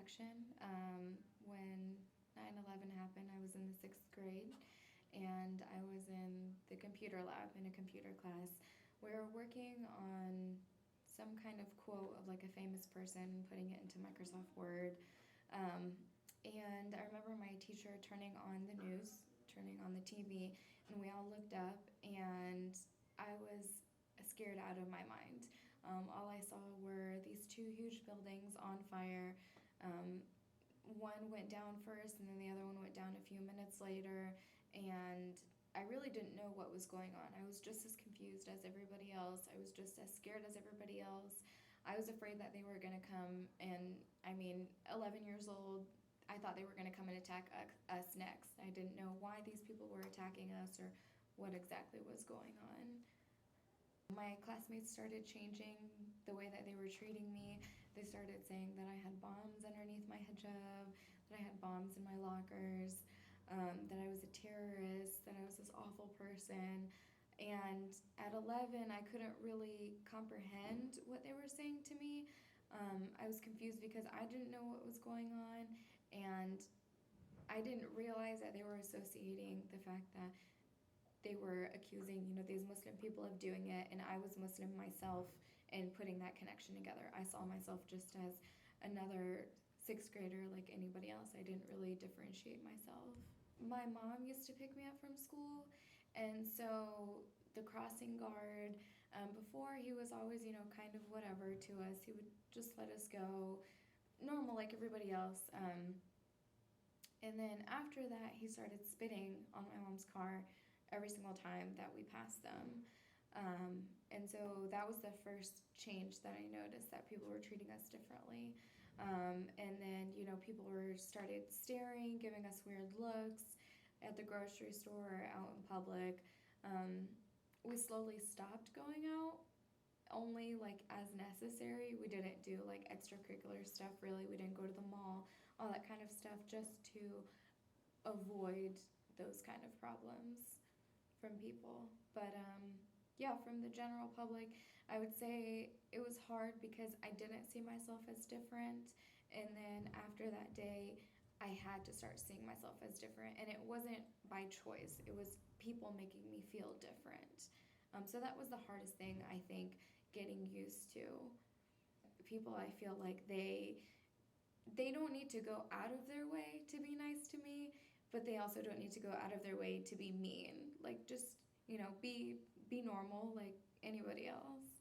recollection. When 9/11 happened, I was in the sixth grade, and I was in the computer lab in a computer class. We were working on some kind of quote of like a famous person, putting it into Microsoft Word. Um, and I remember my teacher turning on the news, turning on the TV, and we all looked up, and I was scared out of my mind. All I saw were these two huge buildings on fire. Um, One went down first, and then the other one went down a few minutes later, and I really didn't know what was going on. I was just as confused as everybody else. I was just as scared as everybody else. I was afraid that they were going to come, and 11 years old, I thought they were going to come and attack us next. I didn't know why these people were attacking us or what exactly was going on. My classmates started changing the way that they were treating me. They started saying that I had bombs underneath my hijab, that I had bombs in my lockers, that I was a terrorist, that I was this awful person. And at 11, I couldn't really comprehend what they were saying to me. I was confused because I didn't know what was going on, and I didn't realize that they were associating the fact that they were accusing, these Muslim people of doing it, and I was Muslim myself, and putting that connection together. I saw myself just as another sixth grader like anybody else. I didn't really differentiate myself. My mom used to pick me up from school, and so the crossing guard, before, he was always, kind of whatever to us. He would just let us go, normal like everybody else. And then after that, he started spitting on my mom's car every single time that we passed them. And so that was the first change that I noticed, that people were treating us differently. And then, people were started staring, giving us weird looks at the grocery store or out in public. We slowly stopped going out, only like as necessary. We didn't do like extracurricular stuff really. We didn't go to the mall, all that kind of stuff, just to avoid those kind of problems from people. But yeah, from the general public, I would say it was hard because I didn't see myself as different. And then after that day, I had to start seeing myself as different. And it wasn't by choice, it was people making me feel different. So that was the hardest thing, I think, getting used to. People, I feel like they don't need to go out of their way to be nice to me, but they also don't need to go out of their way to be mean. Like, just, be normal like anybody else.